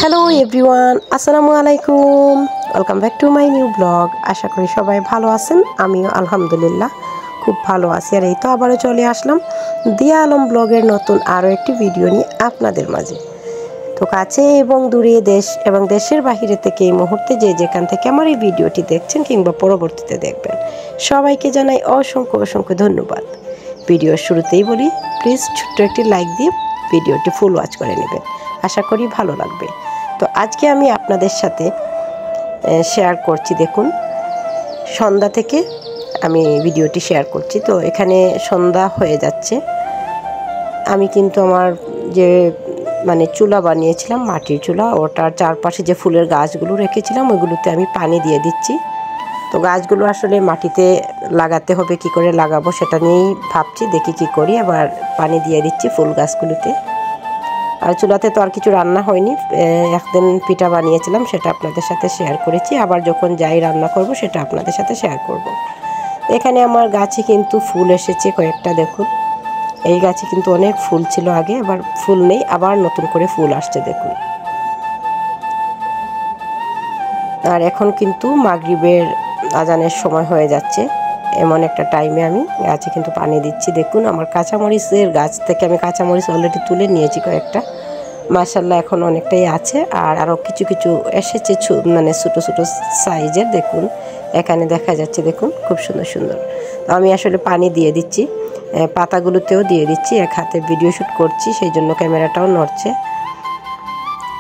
Hello everyone, আসসালামু আলাইকুম। Welcome back to my new blog. আশা করি সবাই ভালো আছেন, আমিও আলহামদুলিল্লাহ খুব ভালো আছি। আর এই তো আবারও চলে আসলাম দিয়া আলম ব্লগের নতুন আরও একটি ভিডিও নিয়ে আপনাদের মাঝে। তো কাছে এবং দূরে দেশ এবং দেশের বাহিরে থেকে এই মুহূর্তে যে যেখান থেকে আমার এই ভিডিওটি দেখছেন কিংবা পরবর্তীতে দেখবেন, সবাইকে জানাই অসংখ্য অসংখ্য ধন্যবাদ। ভিডিওর শুরুতেই বলি, প্লিজ ছোট্ট একটি লাইক দিয়ে ভিডিওটি ফুল ওয়াচ করে নেবেন, আশা করি ভালো লাগবে। তো আজকে আমি আপনাদের সাথে শেয়ার করছি, দেখুন সন্ধ্যা থেকে আমি ভিডিওটি শেয়ার করছি। তো এখানে সন্ধ্যা হয়ে যাচ্ছে, আমি কিন্তু আমার যে চুলা বানিয়েছিলাম, মাটির চুলা, ওটার চারপাশে যে ফুলের গাছগুলো রেখেছিলাম ওইগুলোতে আমি পানি দিয়ে দিচ্ছি। তো গাছগুলো আসলে মাটিতে লাগাতে হবে, কি করে লাগাবো সেটা নিয়েই ভাবছি, দেখি কি করি। এবার পানি দিয়ে দিচ্ছি ফুল গাছগুলোতে। আর চুলাতে তো আর কিছু রান্না হয়নি, একদিন পিঠা বানিয়েছিলাম, সেটা আপনাদের সাথে শেয়ার করেছি। আবার যখন যাই রান্না করব সেটা আপনাদের সাথে শেয়ার করব। এখানে আমার গাছে কিন্তু ফুল এসেছে কয়েকটা, দেখুন এই গাছে কিন্তু অনেক ফুল ছিল আগে, এবার ফুল নেই, আবার নতুন করে ফুল আসছে দেখুন। আর এখন কিন্তু মাগরিবের আজানের সময় হয়ে যাচ্ছে, এমন একটা টাইমে আমি গাছে কিন্তু পানি দিচ্ছি। দেখুন আমার কাঁচামরিচের গাছ থেকে আমি কাঁচামরিচ অলরেডি তুলে নিয়েছি কয়েকটা, মাশাআল্লাহ এখন অনেকটাই আছে। আর আরও কিছু কিছু এসেছে ছোটো ছোটো সাইজের, দেখুন এখানে দেখা যাচ্ছে, দেখুন খুব সুন্দর সুন্দর। তো আমি আসলে পানি দিয়ে দিচ্ছি, পাতাগুলোতেও দিয়ে দিচ্ছি, এক হাতে ভিডিও শ্যুট করছি সেই জন্য ক্যামেরাটাও নড়ছে।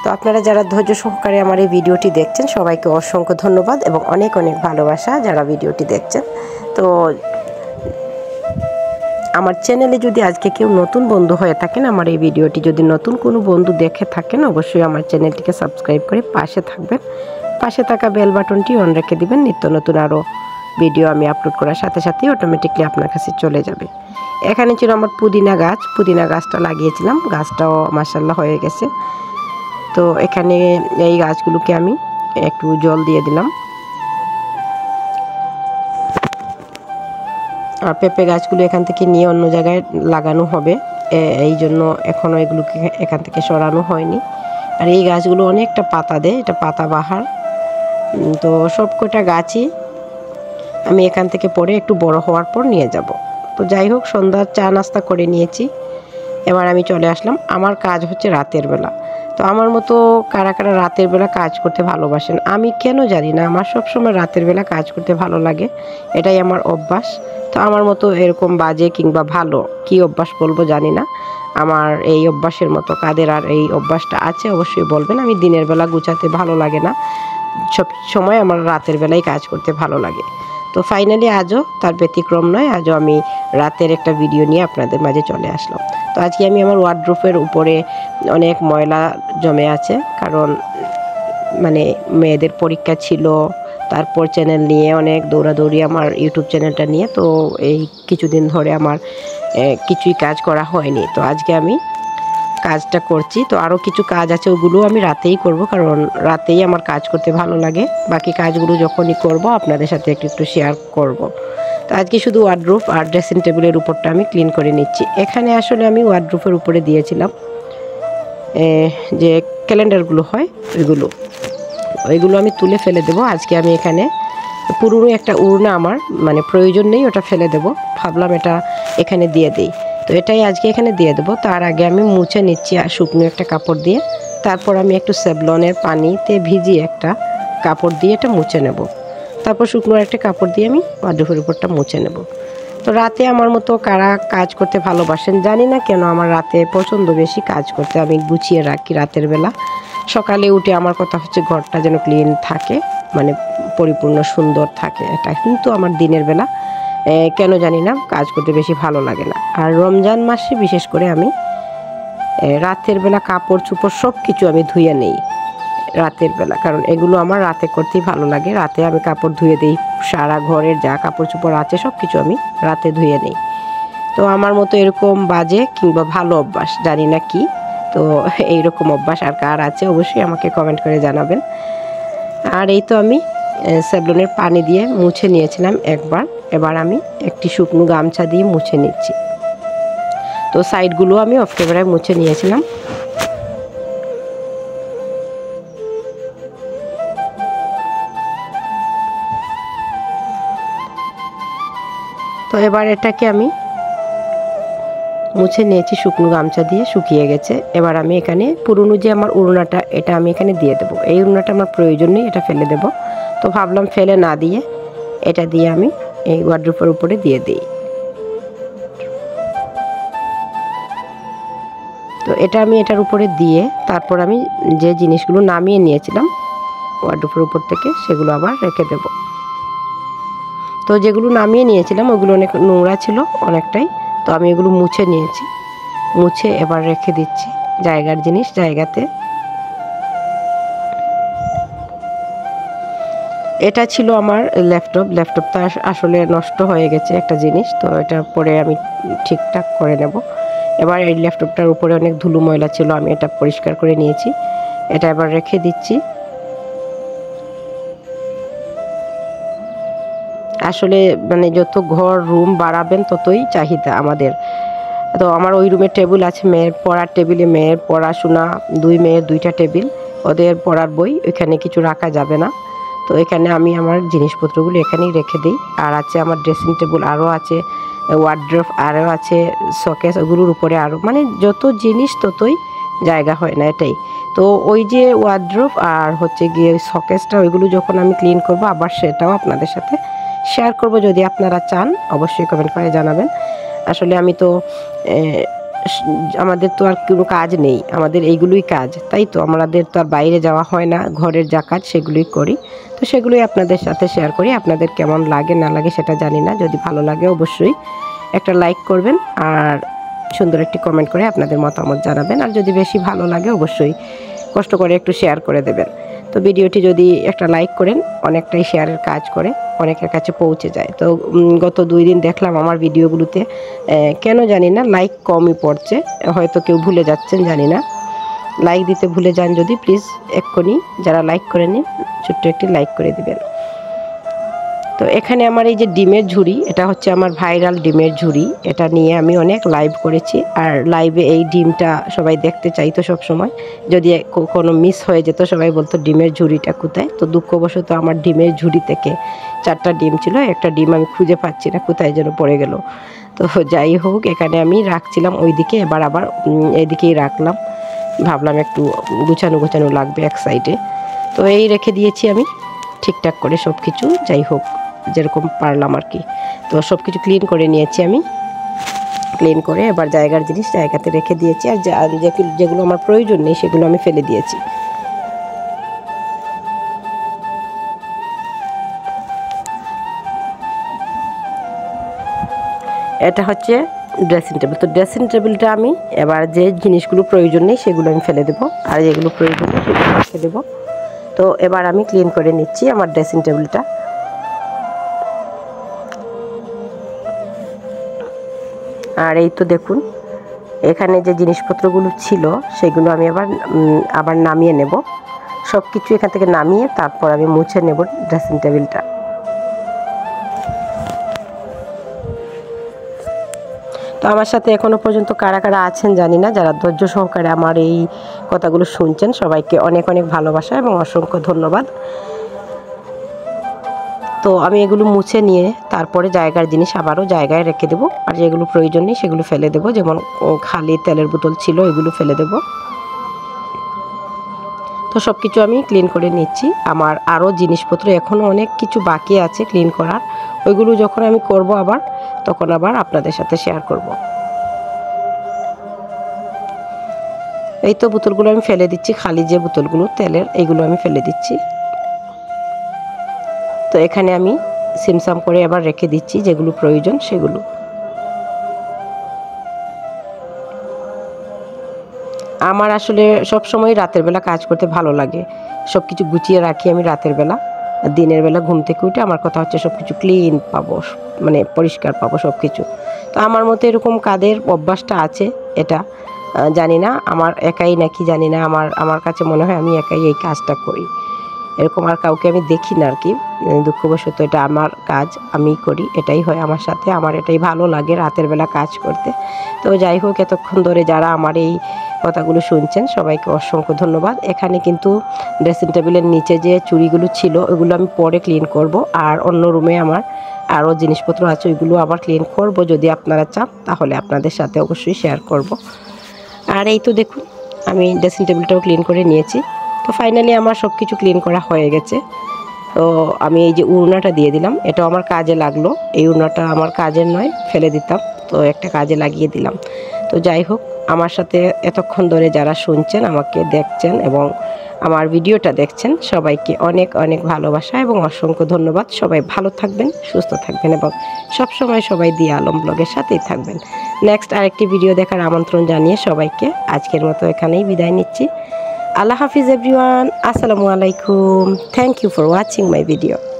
তো আপনারা যারা ধৈর্য সহকারে আমার এই ভিডিওটি দেখছেন সবাইকে অসংখ্য ধন্যবাদ এবং অনেক অনেক ভালোবাসা যারা ভিডিওটি দেখছেন। তো আমার চ্যানেলে যদি আজকে কেউ নতুন বন্ধু হয়ে থাকেন, আমার এই ভিডিওটি যদি নতুন কোনো বন্ধু দেখে থাকেন, অবশ্যই আমার চ্যানেলটিকে সাবস্ক্রাইব করে পাশে থাকবেন, পাশে থাকা বেল বাটনটি অন রেখে দিবেন। নিত্য নতুন আরও ভিডিও আমি আপলোড করার সাথে সাথেই অটোমেটিকলি আপনার কাছে চলে যাবে। এখানে ছিল আমার পুদিনা গাছ, পুদিনা গাছটা লাগিয়েছিলাম, গাছটাও মাশাআল্লাহ হয়ে গেছে। তো এখানে এই গাছগুলোকে আমি একটু জল দিয়ে দিলাম। আর পেঁপে গাছগুলো এখান থেকে নিয়ে অন্য জায়গায় লাগানো হবে, এই জন্য এখনও এগুলোকে এখান থেকে সরানো হয়নি। আর এই গাছগুলো অনেকটা পাতা দেয়, এটা পাতাবাহার। তো সব কটা গাছই আমি এখান থেকে পরে একটু বড় হওয়ার পর নিয়ে যাব। তো যাই হোক, সন্ধ্যার চা নাস্তা করে নিয়েছি, এবার আমি চলে আসলাম। আমার কাজ হচ্ছে রাতের বেলা। তো আমার মতো কারা কারা রাতের বেলা কাজ করতে ভালোবাসেন, আমি কেন জানি না, আমার সবসময় রাতের বেলা কাজ করতে ভালো লাগে, এটাই আমার অভ্যাস। তো আমার মতো এরকম বাজে কিংবা ভালো কি অভ্যাস বলবো জানি না, আমার এই অভ্যাসের মতো কাদের আর এই অভ্যাসটা আছে অবশ্যই বলবেন। আমি দিনের বেলা গুছাতে ভালো লাগে না, সব সময় আমার রাতের বেলায় কাজ করতে ভালো লাগে। তো ফাইনালি আজও তার ব্যতিক্রম নয়, আজও আমি রাতের একটা ভিডিও নিয়ে আপনাদের মাঝে চলে আসলাম। তো আজকে আমি আমার ওয়ার্ডরোবের উপরে অনেক ময়লা জমে আছে, কারণ মেয়েদের পরীক্ষা ছিল, তারপর চ্যানেল নিয়ে অনেক দৌড়াদৌড়ি আমার ইউটিউব চ্যানেলটা নিয়ে। তো এই কিছুদিন ধরে আমার কিছুই কাজ করা হয়নি, তো আজকে আমি কাজটা করছি। তো আরও কিছু কাজ আছে, ওগুলো আমি রাতেই করব, কারণ রাতেই আমার কাজ করতে ভালো লাগে। বাকি কাজগুলো যখনই করব আপনাদের সাথে একটু একটু শেয়ার করব। তো আজকে শুধু ওয়ার্ডরোব আর ড্রেসিং টেবিলের উপরটা আমি ক্লিন করে নিচ্ছি। এখানে আসলে আমি ওয়ার্ডরোবের উপরে দিয়েছিলাম যে ক্যালেন্ডারগুলো হয় ওইগুলো আমি তুলে ফেলে দেবো। আজকে আমি এখানে পুরনো একটা উড়না আমার প্রয়োজন নেই, ওটা ফেলে দেবো, ভাবলাম এটা এখানে দিয়ে দিই, তো এটাই আজকে এখানে দিয়ে দেবো। তার আগে আমি মুছে নিচ্ছি আর শুকনো একটা কাপড় দিয়ে, তারপর আমি একটু স্যাভলনের পানিতে ভিজিয়ে একটা কাপড় দিয়ে এটা মুছে নেব, তারপর শুকনো একটা কাপড় দিয়ে আমি ওয়ার্ডরোবের উপরটা মুছে নেব। তো রাতে আমার মতো কারা কাজ করতে ভালোবাসেন জানি না কেন, আমার রাতে পছন্দ বেশি কাজ করতে, আমি গুছিয়ে রাখি রাতের বেলা। সকালে উঠে আমার কথা হচ্ছে ঘরটা যেন ক্লিন থাকে, পরিপূর্ণ সুন্দর থাকে, এটা কিন্তু আমার দিনের বেলা কেন জানি না কাজ করতে বেশি ভালো লাগে না। আর রমজান মাসে বিশেষ করে আমি রাতের বেলা কাপড় চোপড় সব কিছু আমি ধুয়ে নেই রাতের বেলা, কারণ এগুলো আমার রাতে করতেই ভালো লাগে। রাতে আমি কাপড় ধুয়ে দিই, সারা ঘরের যা কাপড় চোপড় আছে সব কিছু আমি রাতে ধুয়ে নিই। তো আমার মতো এরকম বাজে কিংবা ভালো অভ্যাস জানি না কি, তো এইরকম অভ্যাস আর কার আছে অবশ্যই আমাকে কমেন্ট করে জানাবেন। আর এই তো আমি স্যাভলনের পানি দিয়ে মুছে নিয়েছিলাম একবার, এবার আমি একটি শুকনো গামছা দিয়ে মুছে নিচ্ছি। তো সাইডগুলো আমি অফ ক্যামেরায় মুছে নিয়েছিলাম। এবার এটাকে আমি মুছে নিয়েছি শুকনো গামছা দিয়ে, শুকিয়ে গেছে। এবার আমি এখানে পুরনো যে আমার উড়নাটা, এটা আমি এখানে দিয়ে দেবো। এই উড়নাটা আমার প্রয়োজন নেই, এটা ফেলে দেব। তো ভাবলাম ফেলে না দিয়ে এটা দিয়ে আমি এই ওয়ার্ড্রোবের উপরে দিয়ে দিই। তো এটা আমি এটার উপরে দিয়ে তারপর আমি যে জিনিসগুলো নামিয়ে নিয়েছিলাম ওয়ার্ড্রোবের উপর থেকে সেগুলো আবার রেখে দেব। তো যেগুলো নামিয়ে নিয়েছিলাম ওগুলো অনেক নোংরা ছিল অনেকটাই, তো আমি এগুলো মুছে নিয়েছি। মুছে এবার রেখে দিচ্ছি জায়গার জিনিস জায়গাতে। এটা ছিল আমার ল্যাপটপটা আসলে নষ্ট হয়ে গেছে একটা জিনিস, তো এটা পরে আমি ঠিকঠাক করে নেব। এবার এই ল্যাপটপটার উপরে অনেক ধুলো ময়লা ছিল, আমি এটা পরিষ্কার করে নিয়েছি। এটা এবার রেখে দিচ্ছি। আসলে মানে যত ঘর রুম বাড়াবেন ততই চাহিদা আমাদের। তো আমার ওই রুমে টেবিল আছে, মেয়ের পড়ার টেবিলে মেয়ের পড়াশোনা, দুই মেয়ের দুইটা টেবিল, ওদের পড়ার বই, ওইখানে কিছু রাখা যাবে না। তো এখানে আমি আমার জিনিসপত্রগুলো এখানেই রেখে দিই। আর আছে আমার ড্রেসিং টেবিল, আরও আছে ওয়ার্ড্রোব, আরও আছে শোকেস, ওগুলোর উপরে আরও মানে যত জিনিস ততই জায়গা হয় না, এটাই। তো ওই যে ওয়ার্ড্রোব আর হচ্ছে গিয়ে শোকেসটা, ওইগুলো যখন আমি ক্লিন করব আবার সেটাও আপনাদের সাথে শেয়ার করব। যদি আপনারা চান অবশ্যই কমেন্ট করে জানাবেন। আসলে আমি তো আমাদের তো আর কোনো কাজ নেই, আমাদের এইগুলোই কাজ, তাই তো আমাদের তো আর বাইরে যাওয়া হয় না, ঘরের যা কাজ সেগুলোই করি। তো সেগুলোই আপনাদের সাথে শেয়ার করি। আপনাদের কেমন লাগে না লাগে সেটা জানি না, যদি ভালো লাগে অবশ্যই একটা লাইক করবেন আর সুন্দর একটি কমেন্ট করে আপনাদের মতামত জানাবেন। আর যদি বেশি ভালো লাগে অবশ্যই কষ্ট করে একটু শেয়ার করে দেবেন। তো ভিডিওটি যদি একটা লাইক করেন অনেকটাই শেয়ারের কাজ করে, অনেকের কাছে পৌঁছে যায়। তো গত 2 দিন দেখলাম আমার ভিডিওগুলোতে কেন জানি না লাইক কমই পড়ছে, হয়তো কেউ ভুলে যাচ্ছেন জানি না। লাইক দিতে ভুলে যান যদি প্লিজ এক্ষুনি যারা লাইক করে নিন ছোট্ট একটি লাইক করে দিবেন। তো এখানে আমার এই যে ডিমের ঝুড়ি, এটা হচ্ছে আমার ভাইরাল ডিমের ঝুড়ি, এটা নিয়ে আমি অনেক লাইভ করেছি। আর লাইভে এই ডিমটা সবাই দেখতে চাইতো সব সময়, যদি কোনো মিস হয়ে যেত সবাই বলতো ডিমের ঝুড়িটা কোথায়। তো দুঃখবশত আমার ডিমের ঝুড়ি থেকে 4টা ডিম ছিল, একটা ডিম আমি খুঁজে পাচ্ছি না, কোথায় যেন পড়ে গেল। তো যাই হোক, এখানে আমি রাখছিলাম ওইদিকে, এবার আবার এইদিকেই রাখলাম, ভাবলাম একটু গুছানো গোছানো লাগবে এক সাইডে। তো এই রেখে দিয়েছি আমি ঠিকঠাক করে সব কিছু, যাই হোক যেরকম পারলাম আর কি। তো সব কিছু ক্লিন করে নিয়েছি আমি, ক্লিন করে এবার জায়গার জিনিস জায়গাতে রেখে দিয়েছি। আর যেগুলো আমার প্রয়োজন নেই সেগুলো আমি ফেলে দিয়েছি। এটা হচ্ছে ড্রেসিং টেবিল। তো ড্রেসিং টেবিলটা আমি এবার যে জিনিসগুলো প্রয়োজন নেই সেগুলো আমি ফেলে দেবো, আর যেগুলো প্রয়োজন নেই সেগুলো রেখে দেবো। তো এবার আমি ক্লিন করে নিচ্ছি আমার ড্রেসিং টেবিলটা। আর এই তো দেখুন এখানে যে জিনিসপত্রগুলো ছিল সেগুলো আমি আবার নামিয়ে নেব। সব কিছু এখান থেকে নামিয়ে তারপর আমি মুছে নেব ড্রেসিং টেবিলটা। তো আমার সাথে এখনও পর্যন্ত কারা কারা আছেন জানি না, যারা ধৈর্য সহকারে আমার এই কথাগুলো শুনছেন সবাইকে অনেক অনেক ভালোবাসা এবং অসংখ্য ধন্যবাদ। তো আমি এগুলো মুছে নিয়ে তারপরে জায়গার জিনিস আবারও জায়গায় রেখে দেবো, আর যেগুলো প্রয়োজন নেই সেগুলো ফেলে দেবো। যেমন খালি তেলের বোতল ছিল এগুলো ফেলে দেবো। তো সব কিছু আমি ক্লিন করে নিচ্ছি। আমার আরও জিনিসপত্র এখনও অনেক কিছু বাকি আছে ক্লিন করার, ওইগুলো যখন আমি করব আবার তখন আবার আপনাদের সাথে শেয়ার করব। এই তো বোতলগুলো আমি ফেলে দিচ্ছি, খালি যে বোতলগুলো তেলের এইগুলো আমি ফেলে দিচ্ছি। তো এখানে আমি সিমসাম করে আবার রেখে দিচ্ছি যেগুলো প্রয়োজন সেগুলো। আমার আসলে সব সময় রাতের বেলা কাজ করতে ভালো লাগে, সব কিছু গুছিয়ে রাখি আমি রাতের বেলা। দিনের বেলা ঘুম থেকে উঠে আমার কথা হচ্ছে সব কিছু ক্লিন পাবো, মানে পরিষ্কার পাবো সব কিছু। তো আমার মতো এরকম কাজের অভ্যাসটা আছে, এটা জানি না আমার একাই নাকি জানি না, আমার কাছে মনে হয় আমি একাই এই কাজটা করি। এরকম আর কাউকে আমি দেখি না আর কি। দুঃখবশত এটা আমার কাজ, আমি করি, এটাই হয় আমার সাথে। আমার এটাই ভালো লাগে রাতের বেলা কাজ করতে। তো যাই হোক, এতক্ষণ ধরে যারা আমার এই কথাগুলো শুনছেন সবাইকে অসংখ্য ধন্যবাদ। এখানে কিন্তু ড্রেসিং টেবিলের নিচে যে চুড়িগুলো ছিল ওগুলো আমি পরে ক্লিন করব, আর অন্য রুমে আমার আরও জিনিসপত্র আছে ওইগুলো আবার ক্লিন করব। যদি আপনারা চান তাহলে আপনাদের সাথে অবশ্যই শেয়ার করব। আর এই তো দেখুন, আমি ড্রেসিং টেবিলটাও ক্লিন করে নিয়েছি। তো ফাইনালি আমার সব কিছু ক্লিন করা হয়ে গেছে। তো আমি এই যে উড়নাটা দিয়ে দিলাম, এটাও আমার কাজে লাগলো। এই উড়নাটা আমার কাজের নয়, ফেলে দিতাম, তো একটা কাজে লাগিয়ে দিলাম। তো যাই হোক, আমার সাথে এতক্ষণ ধরে যারা শুনছেন, আমাকে দেখছেন এবং আমার ভিডিওটা দেখছেন, সবাইকে অনেক অনেক ভালোবাসা এবং অসংখ্য ধন্যবাদ। সবাই ভালো থাকবেন, সুস্থ থাকবেন এবং সবসময় সবাই দিয়া আলম ব্লগের সাথেই থাকবেন। নেক্সট আরেকটি ভিডিও দেখার আমন্ত্রণ জানিয়ে সবাইকে আজকের মতো এখানেই বিদায় নিচ্ছি। Allah Hafiz everyone. Assalamu alaikum. Thank you for watching my video.